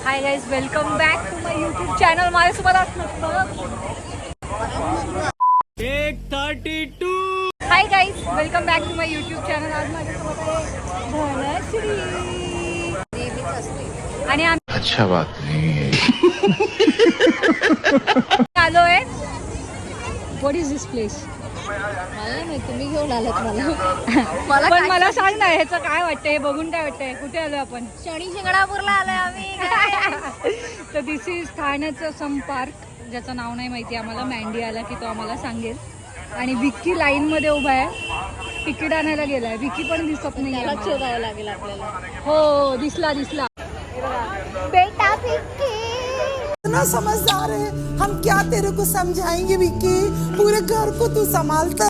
High guys, welcome back to my YouTube channel. माझ्यासोबत असणार 132. Hi guys, welcome back to my YouTube channel. आज माझ्यासोबत आहे धनश्री आणि आम्ही अच्छा बात नहीं आलोय. What is this place? मला नाही, तुम्ही घेऊन आलात मला पण मला सांग ना, ह्याचं काय वाटतंय? बघून काय वाटतंय? कुठे आलोय आपण? शनी शिंगणापूरला आलोय आम्ही. तर दिस इज ठाण्याचं सम पार्क, ज्याचं नाव नाही माहिती आम्हाला. मँडी आला की तो आम्हाला सांगेल. आणि विक्की लाईन मध्ये उभा आहे, तिकीट आणायला गेलाय. विक्की पण दिसत नाही. त्याला शोधावं लागेल आपल्याला. हो, दिसला. बेटा विक्की इतना समझदार है, हम क्या तेरे को समझाएंगे विक्की, पूरे घर को तू संभालता.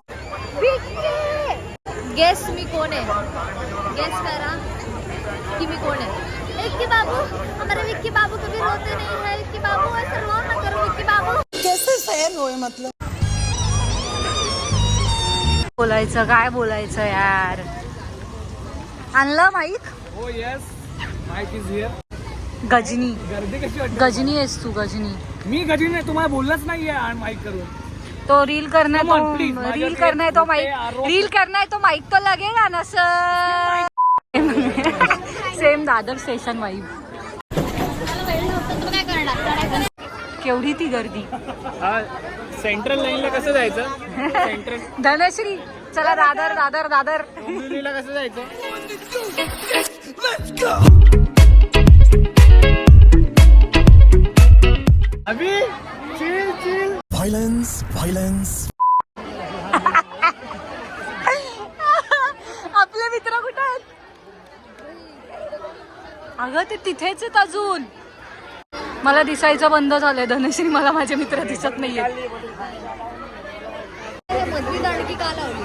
विक्की गेस मी कोण आहे? गेस करा कि मी कोण है. विक्की बाबू, हमारे विक्की बाबू कभी रोते नहीं है. विक्की बाबू ऐसा रो ना करो. विक्की बाबू कैसे फैन होए मतलब. बोलायचं काय बोलायचं यार. आणलं mike? Oh yes, Mike is here. गजनी गर्दी कशी वाटते? गजनी आहेस तू, गजनी. मी गजनी नाही, तुम्हाला बोललंच नाहीये माईक करून. तो रील करना है, Come on, please. तो रील करना है तो माइक, रील करना है तो माइक तो लगेगा ना sir. Same Dadar station vibe. काय करणार? केवढी ती गर्दी. सेंट्रल लाईनला कसं जायचं? सेंट्रल धनश्री, चला दादर. डोंबिवलीला कसं जायचं? अभी चिल. वायलेंस. आपले मित्र कुठे आहेत? अगं ते तिथेच आहेत अजून. मला दिसायचं बंद झालंय धनश्री, मला माझे मित्र दिसत नाहीये. मधली दांडकी का लावली?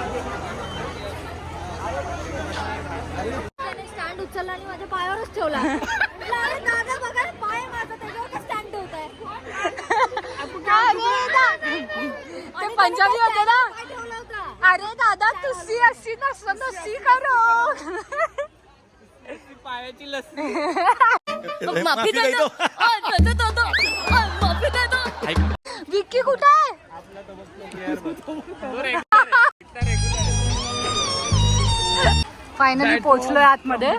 स्टँड उचलला आणि माझ्या पायावरच ठेवला. अरे दादा बघा, पाय माझा त्याच्यावर स्टँड ठेवताय. ते पंजाबी होते ना. पाय ठेवला होता. अरे दादा, तुझी अशी नसती करो. पायाची लस्सी. माफी दे दो. माफी दे दो. विक्की कुठे आहे? फायनली पोहोचलोय आतमध्ये.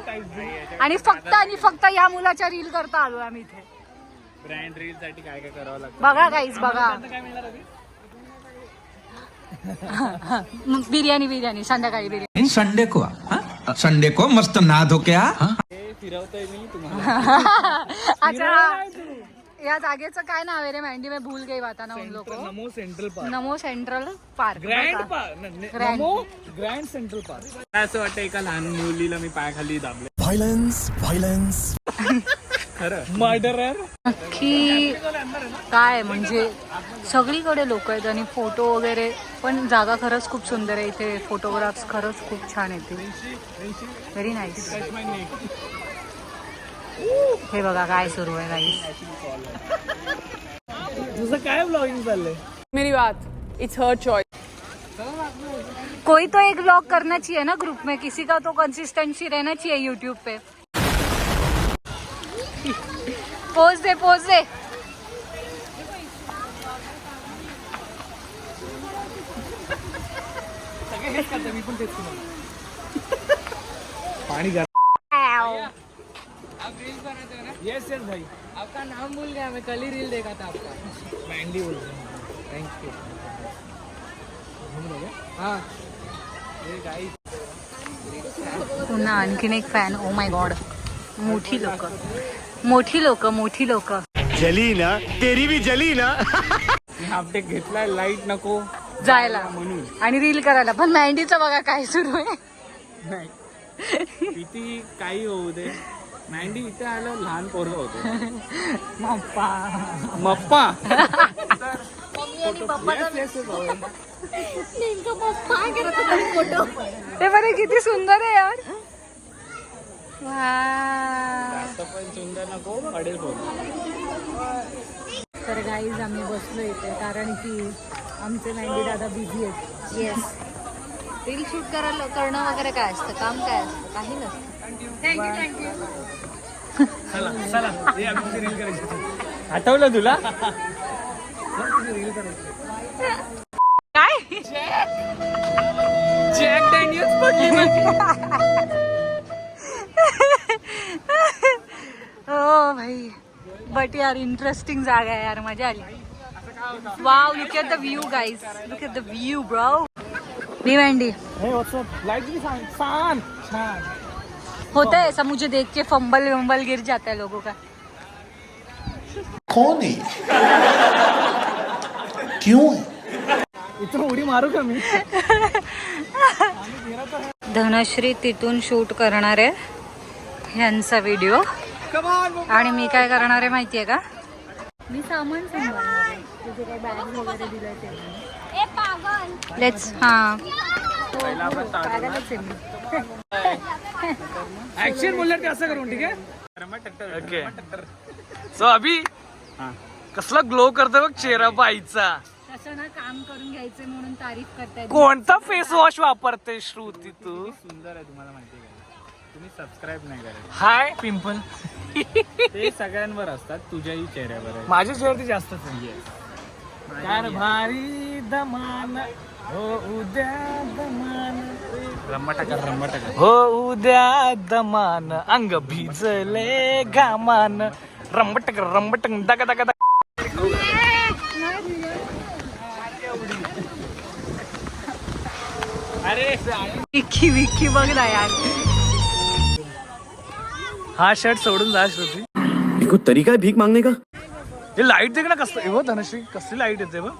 आणि फक्त या मुलाच्या रील करता आलोय आम्ही इथे. ब्रँड रील साठी काय काय करावं लागतं? बघा गाईज, बघा. काय मिळणार अभी? बिर्याणी संध्याकाळी बिर्याणी. संडे को मस्त नहा धो के आ. फिरवतोय मी तुम्हाला. अच्छा, या जागेचं काय नाव आहे रे? मँडी में भूल गई बाता ना उन लोग को. Namo central park. Namo central park. Grand park. Namo grand central park. काय असं वाटतं, एका लहान मुलीला मी पायाखाली दाबले. वायलेंस. खरं मर्डरर. नक्की काय म्हणजे सगळीकडे लोक आहेत आणि फोटो वगैरे पण. जागा खरंच खूप सुंदर आहे इथे. फोटोग्राफ्स खरंच खूप छान येते. Very nice. हे बघा काय सुरू आहे गाईस. तुझं काय ब्लॉगिंग चाललंय? मेरी बात, इट्स हर चॉइस. कोई तो एक ब्लॉग करना चाहिए ना ग्रुप में, किसी का तो कंसिस्टेंसी रहना चाहिए यूट्यूब पे. पोज दे. सगळे हेच करतात, मी पण तेच करतो. पाणी घाल. यस भाई. आपका नाम भूल गया, मैं कल ही रील देखा था आपका. मँडी बोल. थँक्यू. हाँ, पुन्हा आणखीन एक फॅन. ओ माय गॉड, मोठी लोक. जली ना, तेरी भी जली ना. मी हाफ डे घेतलाय, लाईट नको जायला म्हणून. आणि रील करायला. पण मँडीचं बघा काय सुरू आहे. नाही, किती काही होऊ दे, मँडी इथे आलं लहान पोरग होतो. मप्पा. फोटो ते बरे किती सुंदर आहे यार. पण सुंदर नको, पडेल फोटो. तर गाईज आम्ही बसलो इथे कारण की आमचे मँडी दादा बिझी आहेत. येस. रील शूट करणं वगैरे काय असतं? काम काय असतं? काही नसतं. थँक्यू. चला चला हे आम्ही रील करायची. आठवलं तुला? काय जॅक डॅनियल्स पडली माझी. ओ भाई बट यार इंटरेस्टिंग जागा आहे यार, मजा आली. Wow, look at the view guys, look at the view bro. Me Wendy light भी छान छान होता है ऐसा, मुझे देख के फंबल वंबल गिर जाता है लोगों का. कौन है क्यों है इथं उडी मारू का मी? धनश्री तिथून शूट करणार आहे ह्यांचा व्हिडिओ, आणि मी काय करणार आहे माहितीये का, मी सामान सांभाळणार आहे. तुझे काय बॅग वगैरे दिलंय ते ए पागल. लेट्स. हा ऍक्शन बोलल्यावर ते असं करून ठीक आहे. ओके सो अभि कसला ग्लो करतोय बघ चेहरा बाईचा. तसं ना काम करून घ्यायचं म्हणून तारीफ करताय. कोणता फेस वॉश वापरते श्रुती तू? सुंदर आहे, तुम्हाला माहिती आहे का? तुम्ही सबस्क्राईब नाही करत. हाय पिंपल ते सगळ्यांवर असतात, तुझ्याही चेहऱ्यावर आहे. माझ्या चेहऱ्यावरती जास्त भारी दमान हो उद्या दमान रम्माटाकर हो उद्या दमान अंग भिजले घामान रंबटक दगा दगा दगा. अरे विक्की विक्की बघ ना यार. हा शर्ट सोडून जा श्रुती. कोई तरीका है भीख मांगने का? हे लाईट देख ना कसं हो धनश्री, कसली लाईट येते बघ.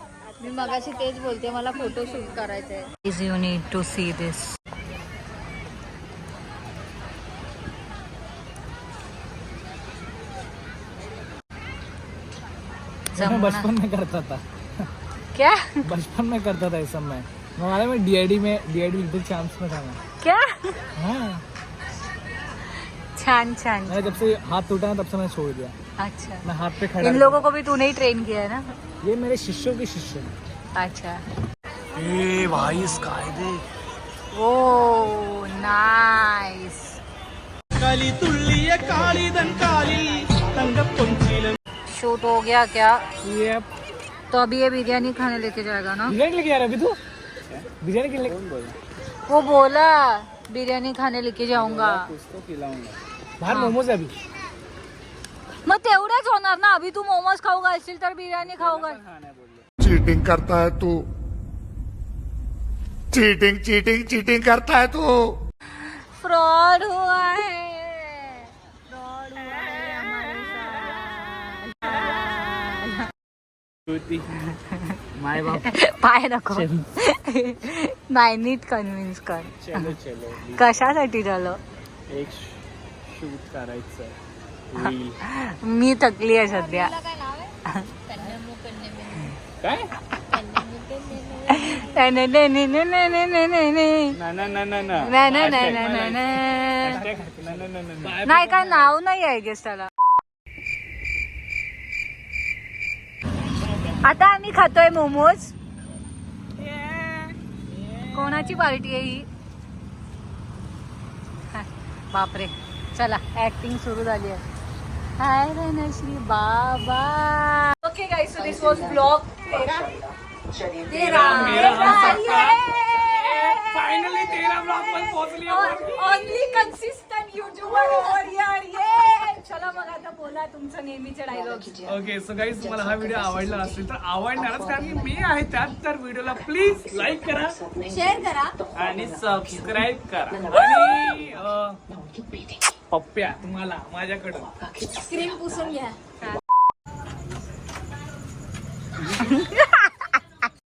मी मगाशी तेच बोलते, मला फोटो शूट करायचंय. Please, you need to see this. बचपन में करता था, क्या बचपन में करता था ये सब. मैं हमारे में डीआईडी लिटिल चैंप्स में था मैं. क्या हाँ छान छान. मैंने जब से हाथ टूटा ना तब से मैंने छोड़ दिया. अच्छा, मैं हाथ पे खड़ा इन लोगों को भी तूने ही ट्रेन किया है ना. ये मेरे शिष्यों के शिष्य. अच्छा. ए भाई स्काई दे. ओ नाइस. काली तुल्लिय कालीदन काली तंग पंचीलन. शूट हो गया क्या? ये तो अभी ये बिरयानी खाने लेके जाएगा ना. बिरयानी लेके आ रहा है अभी तू? बिरयानी के लिए वो बोला बिर्याणी खाने लेके जाऊंगा. बाहर मोमोज आहे अभी. मग तेवढंच होणार ना. अभी तू मोमोज खाऊ घालशील तर बिर्याणी खाऊ घाल. चीटिंग करता है तू, चीटिंग चीटिंग चीटिंग करता है तू. फ्रॉड हुआ है, फ्रॉड हुआ है हमारे साथ. माय बाप. पाय नको. नाही, नीट कन्व्हिन्स कर. चलो चलो कशासाठी झालं. एक शूट करायचं. मी थकली आहे सध्या. काय नाव आहे? काय नाही नाही नाही नाही नाही नाही नाही नाही नाही. ना ना ना ना नाही नाही नाही नाही नाही. नाही, काय नाव नाही आहे गेस त्याला. आता आम्ही खातोय मोमोज. कोणाची पार्टी आहे ही? बापरे, चला ऍक्टिंग सुरू झाली आहे. हाय धनश्री बाबा. ओके गाइस, सो दिस वाज ब्लॉग तेरा फाइनली 13 ब्लॉग पण पोहोचली. Only consistent YouTuber over here. ये चला मग आता बोला तुमचं नेहमीचे डायलॉग. ओके सो गाईज, तुम्हाला हा व्हिडिओ आवडला असेल तर आवडणारच, कारण की मी आहे त्यात. तर व्हिडिओला प्लीज लाईक करा, शेअर करा आणि सबस्क्राईब करा. आणि पप्प्या तुम्हाला माझ्याकडं क्रीम पुसून घ्या.